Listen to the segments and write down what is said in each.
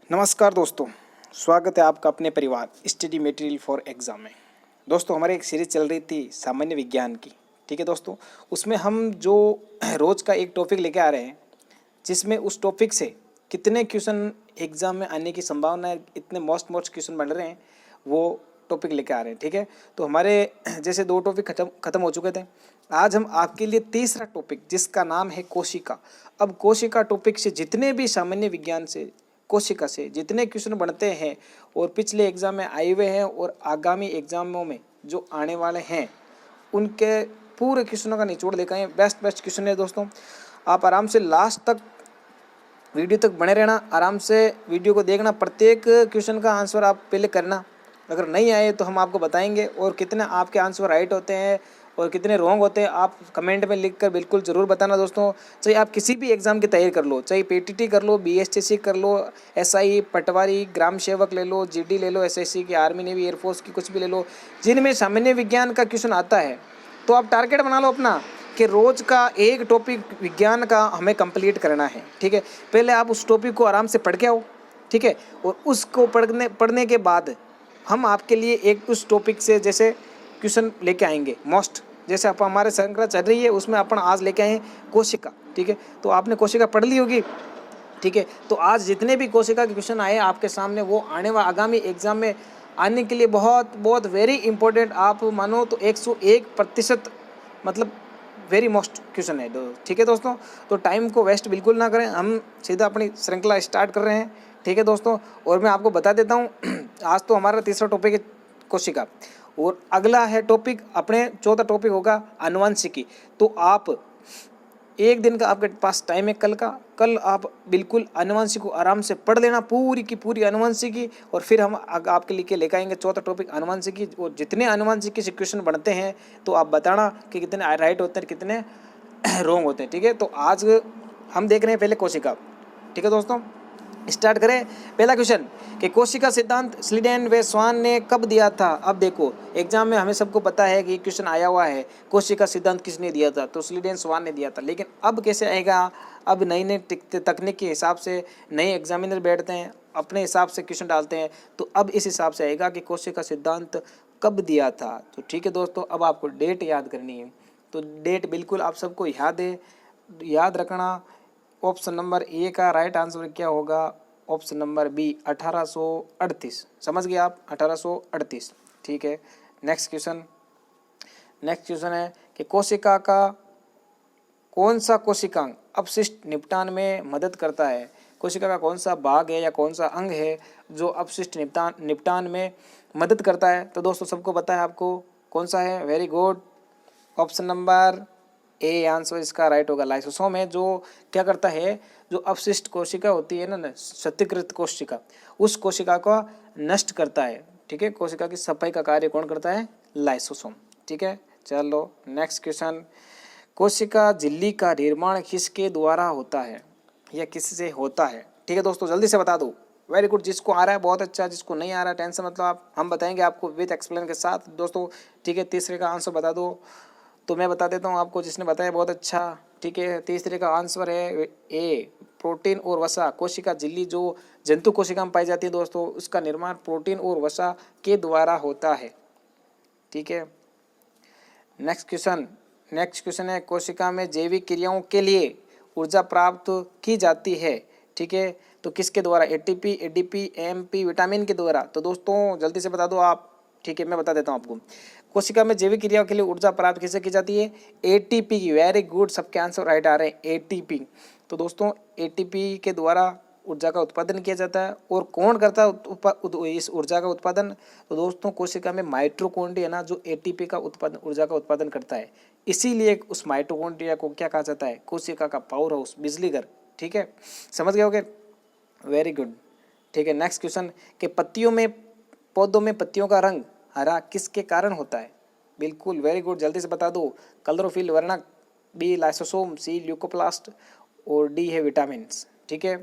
नमस्कार दोस्तों, स्वागत है आपका अपने परिवार स्टडी मटेरियल फॉर एग्ज़ाम में। दोस्तों हमारी एक सीरीज़ चल रही थी सामान्य विज्ञान की। ठीक है दोस्तों, उसमें हम जो रोज़ का एक टॉपिक लेके आ रहे हैं, जिसमें उस टॉपिक से कितने क्वेश्चन एग्ज़ाम में आने की संभावना है, इतने मोस्ट क्वेश्चन बन रहे हैं, वो टॉपिक लेके आ रहे हैं। ठीक है, तो हमारे जैसे 2 टॉपिक खत्म हो चुके थे। आज हम आपके लिए तीसरा टॉपिक, जिसका नाम है कोशिका। अब कोशिका टॉपिक से जितने भी सामान्य विज्ञान से कोशिका से जितने क्वेश्चन बनते हैं और पिछले एग्ज़ाम में आए हुए हैं और आगामी एग्ज़ामों में जो आने वाले हैं, उनके पूरे क्वेश्चनों का निचोड़ लेकर आए। बेस्ट क्वेश्चन है दोस्तों। आप आराम से लास्ट तक वीडियो तक बने रहना, आराम से वीडियो को देखना, प्रत्येक क्वेश्चन का आंसर आप पहले करना। अगर नहीं आए तो हम आपको बताएंगे, और कितने आपके आंसर राइट होते हैं और कितने रॉन्ग होते हैं आप कमेंट में लिखकर बिल्कुल ज़रूर बताना दोस्तों। चाहे आप किसी भी एग्ज़ाम की तैयारी कर लो, चाहे पीटीटी कर लो, बीएसटीसी कर लो, एसआई, पटवारी, ग्राम सेवक ले लो, जीडी ले लो, एसएससी की, आर्मी नेवी एयरफोर्स की, कुछ भी ले लो, जिनमें सामान्य विज्ञान का क्वेश्चन आता है, तो आप टारगेट बना लो अपना कि रोज़ का एक टॉपिक विज्ञान का हमें कंप्लीट करना है। ठीक है, पहले आप उस टॉपिक को आराम से पढ़ के आओ। ठीक है, और उसको पढ़ने के बाद हम आपके लिए एक उस टॉपिक से जैसे क्वेश्चन लेके आएंगे मोस्ट, जैसे आप हमारे श्रृंखला चल रही है उसमें अपन आज लेके आए कोशिका। ठीक है, तो आपने कोशिका पढ़ ली होगी। ठीक है, तो आज जितने भी कोशिका के क्वेश्चन आए आपके सामने, वो आने वाले आगामी एग्जाम में आने के लिए बहुत वेरी इंपॉर्टेंट, आप मानो तो 101% मतलब वेरी मोस्ट क्वेश्चन है। ठीक है दोस्तों, तो टाइम को वेस्ट बिल्कुल ना करें, हम सीधा अपनी श्रृंखला स्टार्ट कर रहे हैं। ठीक है दोस्तों, और मैं आपको बता देता हूँ आज तो हमारा तीसरा टॉपिक है कोशिका, और अगला है टॉपिक, अपने चौथा टॉपिक होगा आनुवंशिकी। तो आप एक दिन का आपके पास टाइम है कल आप बिल्कुल आनुवंशिकी को आराम से पढ़ लेना, पूरी की पूरी आनुवंशिकी, और फिर हम आपके लिए लेकर आएंगे चौथा टॉपिक आनुवंशिकी। और जितने आनुवंशिकी से क्वेश्चन बनते हैं तो आप बताना कि कितने राइट होते हैं, कितने रॉन्ग होते हैं। ठीक है, तो आज हम देख रहे हैं पहले कोशिका। ठीक है दोस्तों, स्टार्ट करें। पहला क्वेश्चन कि कोशिका सिद्धांत स्लीडेन व स्वान ने कब दिया था। अब देखो एग्जाम में हमें सबको पता है कि क्वेश्चन आया हुआ है, कोशिका सिद्धांत किसने दिया था, तो स्लीडेन स्वान ने दिया था। लेकिन अब कैसे आएगा, अब नई तकनीक के हिसाब से नए एग्जामिनर बैठते हैं, अपने हिसाब से क्वेश्चन डालते हैं, तो अब इस हिसाब से आएगा कि कोशिका सिद्धांत कब दिया था। तो ठीक है दोस्तों, अब आपको डेट याद करनी है, तो डेट बिल्कुल आप सबको याद रखना। ऑप्शन नंबर ए का राइट आंसर क्या होगा, ऑप्शन नंबर बी 1838। समझ गए आप, 1838। ठीक है, नेक्स्ट क्वेश्चन है कि कोशिका का कौन सा कोशिकांग अपशिष्ट निपटान में मदद करता है। कोशिका का कौन सा भाग है या कौन सा अंग है जो अपशिष्ट निपटान में मदद करता है। तो दोस्तों सबको पता है आपको कौन सा है, very good, option number A answer इसका राइट होगा। लाइसोसोम है जो क्या करता है, जो अपशिष्ट कोशिका होती है ना, क्षतिकृत कोशिका, उस कोशिका को नष्ट करता है। ठीक है, कोशिका की सफाई का कार्य कौन करता है, लाइसोसोम। ठीक है, चलो नेक्स्ट क्वेश्चन, कोशिका झिल्ली का निर्माण किसके द्वारा होता है या किससे होता है। ठीक है दोस्तों, जल्दी से बता दो। वेरी गुड, जिसको आ रहा है बहुत अच्छा, जिसको नहीं आ रहा है टेंशन मतलब आप, हम बताएंगे आपको विद एक्सप्लेन के साथ दोस्तों। ठीक है, तीसरे का आंसर बता दो, तो मैं बता देता हूँ आपको, जिसने बताया बहुत अच्छा। ठीक है, तीसरे का आंसर है ए, प्रोटीन और वसा। कोशिका झिल्ली जो जंतु कोशिका में पाई जाती है दोस्तों, उसका निर्माण प्रोटीन और वसा के द्वारा होता है। ठीक है, नेक्स्ट क्वेश्चन है कोशिका में जैविक क्रियाओं के लिए ऊर्जा प्राप्त की जाती है। ठीक है, तो किसके द्वारा, एटीपी, एडीपी, एएमपी, विटामिन के द्वारा। तो दोस्तों जल्दी से बता दो आप। ठीक है, मैं बता देता हूँ आपको, कोशिका में जैविक क्रियाओं के लिए ऊर्जा प्राप्त किससे की जाती है, एटीपी की। वेरी गुड, सबके आंसर राइट आ रहे हैं, एटीपी। तो दोस्तों एटीपी के द्वारा ऊर्जा का उत्पादन किया जाता है, और कौन करता है इस ऊर्जा का उत्पादन, तो दोस्तों कोशिका में माइटोकॉन्ड्रिया ना, जो एटीपी का उत्पादन, ऊर्जा का उत्पादन करता है, इसीलिए उस माइटोकॉन्ड्रिया को क्या कहा जाता है, कोशिका का पावर हाउस, बिजली घर। ठीक है, समझ गए होगे, वेरी गुड। ठीक है, नेक्स्ट क्वेश्चन कि पौधों में पत्तियों का रंग हरा किसके कारण होता है। बिल्कुल वेरी गुड, जल्दी से बता दो। क्लोरोफिल, वर्णक, बी लाइसोसोम, सी ल्यूकोप्लास्ट, और डी है विटामिन। ठीक है,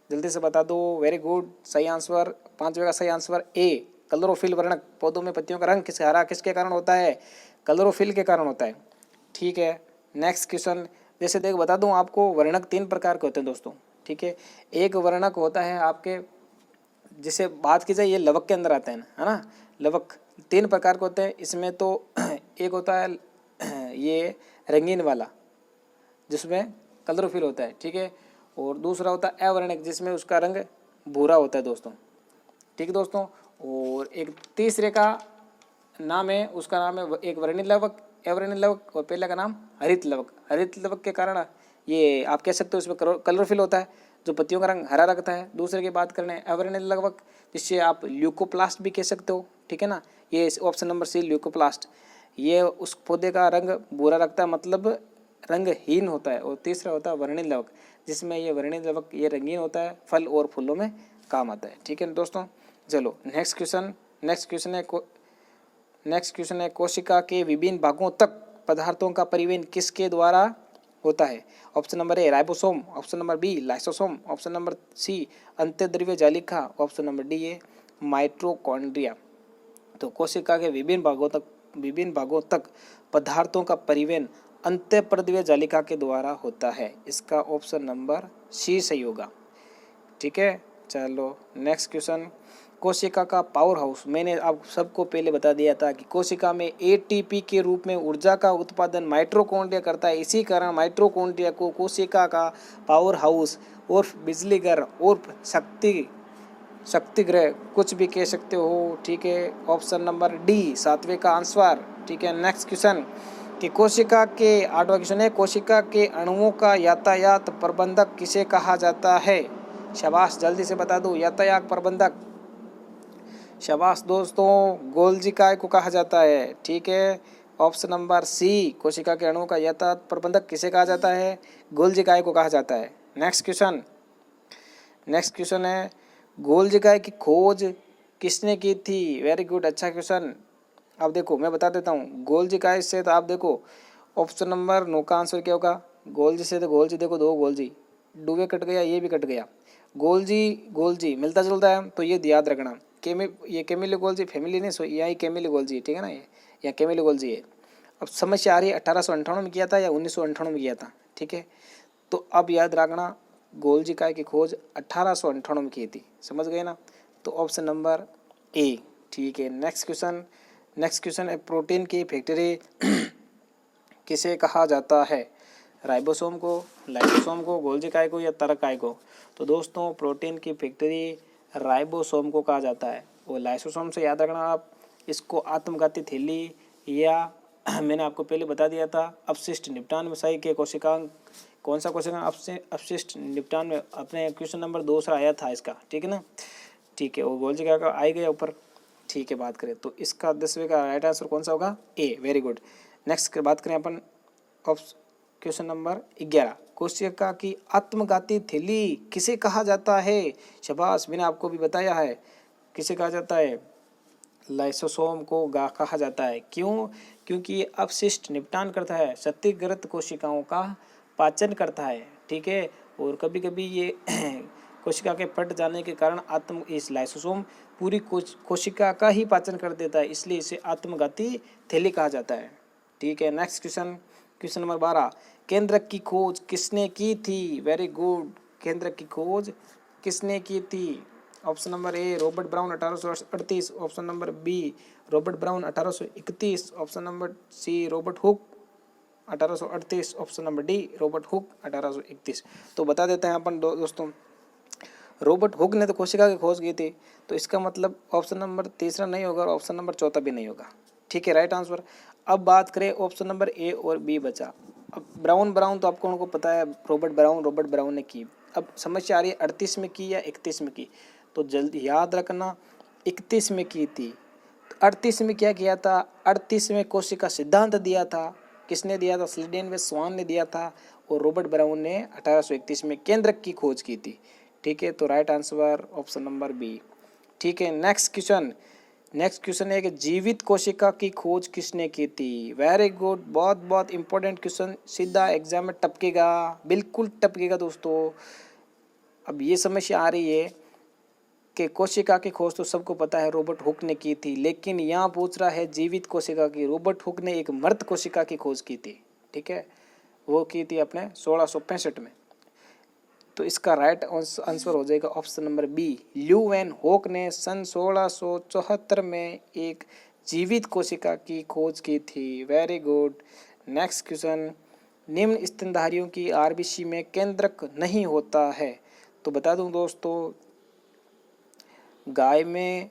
जल्दी से बता दो। वेरी गुड, सही आंसर, 5वें का सही आंसर ए, क्लोरोफिल वर्णक। पौधों में पत्तियों का रंग हरा किसके कारण होता है, क्लोरोफिल के कारण होता है। ठीक है, नेक्स्ट क्वेश्चन, जैसे देख बता दूं आपको, वर्णक 3 प्रकार के होते हैं दोस्तों। ठीक है, एक वर्णक होता है आपके जिसे बात की जाए ये लवक के अंदर आते हैं है ना। लवक 3 प्रकार के होते हैं इसमें। तो एक होता है ये रंगीन वाला जिसमें कलरफुल होता है, ठीक है। और दूसरा होता है अवर्णिक जिसमें उसका रंग भूरा होता है दोस्तों, ठीक है दोस्तों। और एक तीसरे का नाम है, उसका नाम है एक वर्णित लवक, अवर्णित लवक, और पहले का नाम हरित लवक। हरित लवक के कारण ये आप कह सकते हो इसमें कलरफुल होता है, जो पत्तियों का रंग हरा रखता है। दूसरे की बात करें अवर्णित लवक, जिससे आप ल्यूकोप्लास्ट भी कह सकते हो, ठीक है ना। ये ऑप्शन नंबर सी ल्यूकोप्लास्ट, ये उस पौधे का रंग भूरा रखता है, मतलब रंगहीन होता है। और तीसरा होता है वर्णित लवक, जिसमें ये वर्णित लवक ये रंगीन होता है, फल और फूलों में काम आता है, ठीक है दोस्तों। चलो नेक्स्ट क्वेश्चन है कोशिका के विभिन्न भागों तक पदार्थों का परिवहन किसके द्वारा होता है। Option number A ribosome, option number B lysosome, option number C अंत्यद्रव्य जालिका, ऑप्शन नंबर डी है माइटोकॉन्ड्रिया। तो कोशिका के विभिन्न भागों तक पदार्थों का परिवहन अंत्यद्रव्य जालिका के द्वारा होता है। इसका ऑप्शन नंबर सी सही होगा, ठीक है। चलो नेक्स्ट क्वेश्चन, कोशिका का पावर हाउस। मैंने आप सबको पहले बता दिया था कि कोशिका में एटीपी के रूप में ऊर्जा का उत्पादन माइटोकॉन्ड्रिया करता है। इसी कारण माइटोकॉन्ड्रिया को कोशिका का पावर हाउस और बिजली घर और शक्ति ग्रह कुछ भी कह सकते हो, ठीक है। ऑप्शन नंबर डी सातवें का आंसर, ठीक है। नेक्स्ट क्वेश्चन कि कोशिका के 8वां क्वेश्चन है, कोशिका के अणुओं का यातायात प्रबंधक किसे कहा जाता है। शाबाश, जल्दी से बता दो, यातायात प्रबंधक। शाबाश दोस्तों, गोल्जी काय को कहा जाता है, ठीक है। ऑप्शन नंबर सी, कोशिका के अणुओं का यातायात प्रबंधक किसे कहा जाता है, गोल्जी काय को कहा जाता है। नेक्स्ट क्वेश्चन है, गोल्जी काय की खोज किसने की थी। वेरी गुड, अच्छा क्वेश्चन। अब देखो मैं बता देता हूँ, गोल्जी काय से तो आप देखो ऑप्शन नंबर 9 का आंसर क्या होगा। गोल्जी से तो गोल्जी देखो, 2 गोल्जी, डूबे कट गया, ये भी कट गया। गोल्जी मिलता जुलता है, तो ये याद रखना। ये कैमिलो गोल्जी फैमिली नहीं, सो यहाँ कैमिलो गोल्जी, ठीक है ना। ये यहाँ कैमिलो गोल्जी है। अब समस्या आ रही है 1898 में किया था या 1998 में किया था, ठीक है। तो अब याद रखना, गोल्जी काय की खोज 1898 में की थी, समझ गए ना। तो ऑप्शन नंबर ए, ठीक है। नेक्स्ट क्वेश्चन है, प्रोटीन की फैक्ट्री किसे कहा जाता है। राइबोसोम को, लाइसोसोम को, गोल्जी काय को या तरक काय को। तो दोस्तों प्रोटीन की फैक्ट्री राइबोसोम को कहा जाता है। और लाइसोसोम से याद रखना आप, इसको आत्मघाती थैली या मैंने आपको पहले बता दिया था अपशिष्ट निपटान व्यवसाय के कोशिकांग, कौन सा कोशिकांग अपशिष्ट निपटान में अपने क्वेश्चन नंबर 2 से आया था इसका, ठीक है ना, ठीक है। और गोल्जी काय का आई गया ऊपर, ठीक है। बात करें तो इसका 10वें का राइट आंसर कौन सा होगा, ए, वेरी गुड। नेक्स्ट बात करें अपन क्वेश्चन नंबर 11, कोशिका की आत्मघाती थैली किसे कहा जाता है। शाबाश, मैंने आपको भी बताया है किसे कहा जाता है, लाइसोसोम को कहा जाता है। क्यों, क्योंकि ये अपशिष्ट निपटान करता है, क्षतिग्रस्त कोशिकाओं का पाचन करता है, ठीक है। और कभी कभी ये कोशिका के फट जाने के कारण इस लाइसोसोम पूरी कोशिका का ही पाचन कर देता है, इसलिए इसे आत्मघाती थैली कहा जाता है, ठीक है। नेक्स्ट क्वेश्चन नंबर 12, केंद्रक की खोज किसने की थी। वेरी गुड, केंद्रक की खोज किसने की थी। Option number A Robert Brown 1838, option number B Robert Brown 1831, option number C Robert Hooke 1838, option number D Robert Hooke 1831। तो बता देते हैं अपन दोस्तों, रॉबर्ट हुक ने तो कोशिका की खोज की थी, तो इसका मतलब ऑप्शन नंबर तीसरा नहीं होगा और ऑप्शन नंबर चौथा भी नहीं होगा, ठीक है, राइट आंसर। अब बात करें ऑप्शन नंबर ए और बी बचा। अब ब्राउन तो आपको उनको पता है, रॉबर्ट ब्राउन ने की। अब समस्या आ रही है 38 में की या 31 में की, तो जल्दी याद रखना 31 में की थी। 38 में क्या किया था, 38 में कोशिका सिद्धांत दिया था, किसने दिया था, स्लीडेन व स्वान ने दिया था। और रॉबर्ट ब्राउन ने 1831 में केंद्रक की खोज की थी, ठीक है। तो right answer option number B, ठीक है। नेक्स्ट क्वेश्चन है कि जीवित कोशिका की खोज किसने की थी। वेरी गुड, बहुत इंपॉर्टेंट क्वेश्चन, सीधा एग्जाम में टपकेगा, बिल्कुल टपकेगा दोस्तों। अब ये समस्या आ रही है कि कोशिका की खोज तो सबको पता है रॉबर्ट हुक ने की थी, लेकिन यहाँ पूछ रहा है जीवित कोशिका की। रॉबर्ट हुक ने एक मृत कोशिका की खोज की थी, ठीक है, वो की थी अपने 1665 में। तो इसका राइट आंसर हो जाएगा ऑप्शन नंबर बी। ल्यूवेन होक ने सन 1674 में एक जीवित कोशिका की खोज की थी। Very good. नेक्स्ट क्वेश्चन, निम्न स्तनधारियों की आरबीसी में केंद्रक नहीं होता है। तो बता दूं दोस्तों, गाय में,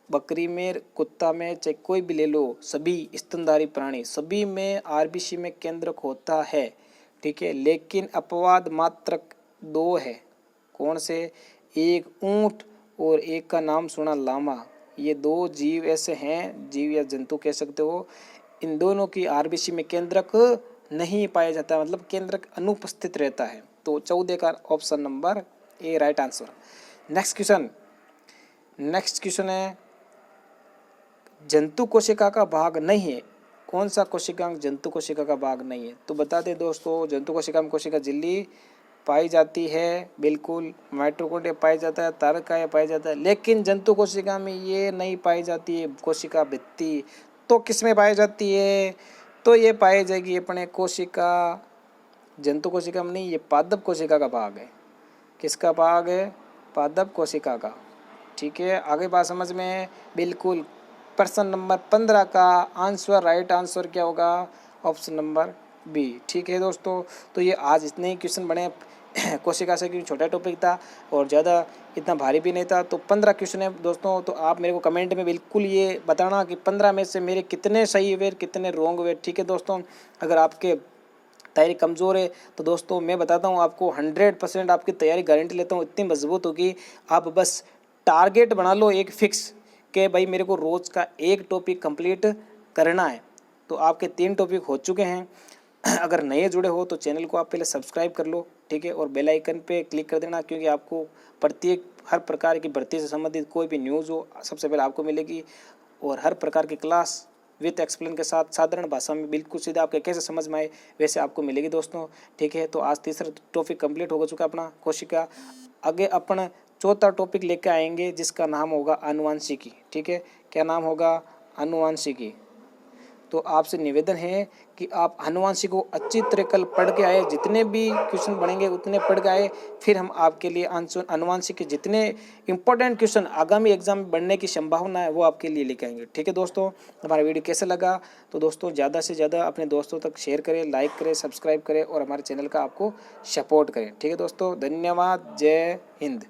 बकरी में, कुत्ता में, चाहे कोई भी ले लो, सभी स्तनधारी प्राणी सभी में आरबीसी में केंद्रक होता है, ठीक है। लेकिन अपवाद मात्र 2 है। कौन से? एक ऊंट और एक का नाम सुना लामा। ये 2 जीव ऐसे हैं, जीव या जंतु कह सकते हो, इन दोनों की आरबीसी में केंद्रक नहीं पाया जाता, मतलब केंद्रक अनुपस्थित रहता है। तो 14 का ऑप्शन नंबर ए राइट आंसर। नेक्स्ट क्वेश्चन है, जंतु कोशिका का भाग नहीं है। कौन सा कोशिकांग जंतु कोशिका का भाग नहीं है? तो बता दें दोस्तों, जंतु कोशिका में कोशिका झिल्ली पाई जाती है, बिल्कुल। माइटोकॉन्ड्रिया पाया जाता है, तारकाय पाया जाता है, लेकिन जंतु कोशिका में ये नहीं पाई जाती है, कोशिका भित्ति। तो किस में पाई जाती है? तो ये पाई जाएगी अपने कोशिका, जंतु कोशिका में नहीं, ये पादप कोशिका का भाग है। किसका भाग है? पादप कोशिका का, ठीक है। आगे बात समझ में है? बिल्कुल। प्रश्न नंबर 15 का आंसर, राइट आंसर क्या होगा? ऑप्शन नंबर बी, ठीक है दोस्तों। तो ये आज इतने ही क्वेश्चन बने कोशिका से, क्योंकि छोटा टॉपिक था और ज़्यादा इतना भारी भी नहीं था। तो 15 क्वेश्चन है दोस्तों। तो आप मेरे को कमेंट में बिल्कुल ये बताना कि 15 में से मेरे कितने सही हुए, कितने रॉन्ग हुए, ठीक है दोस्तों। अगर आपके तैयारी कमज़ोर है तो दोस्तों मैं बताता हूँ आपको, 100% आपकी तैयारी गारंटी लेता हूँ इतनी मजबूत होगी। आप बस टारगेट बना लो एक फिक्स, कि भाई मेरे को रोज़ का एक टॉपिक कंप्लीट करना है। तो आपके 3 टॉपिक हो चुके हैं। अगर नए जुड़े हो तो चैनल को आप पहले सब्सक्राइब कर लो, ठीक है, और बेल आइकन पे क्लिक कर देना, क्योंकि आपको प्रत्येक हर प्रकार की भर्ती से संबंधित कोई भी न्यूज़ हो सबसे पहले आपको मिलेगी। और हर प्रकार की क्लास विथ एक्सप्लेन के साथ साधारण भाषा में बिल्कुल सीधा आपके कैसे समझ में आए वैसे आपको मिलेगी दोस्तों, ठीक है। तो आज तीसरा टॉपिक कंप्लीट हो चुका अपना कोशिका। आगे अपन चौथा टॉपिक लेकर आएंगे जिसका नाम होगा आनुवांशिकी, ठीक है। क्या नाम होगा? आनुवांशिकी। तो आपसे निवेदन है कि आप आनुवांशिकी को अच्छी तरह कल पढ़ के आए, जितने भी क्वेश्चन बनेंगे उतने पढ़ के आए, फिर हम आपके लिए आनुवांशिकी के जितने इंपॉर्टेंट क्वेश्चन आगामी एग्जाम में बनने की संभावना है वो आपके लिए लेके आएंगे, ठीक है दोस्तों। हमारा वीडियो कैसा लगा? तो दोस्तों ज़्यादा से ज़्यादा अपने दोस्तों तक शेयर करें, लाइक करें, सब्सक्राइब करें और हमारे चैनल का आपको सपोर्ट करें, ठीक है दोस्तों। धन्यवाद। जय हिंद।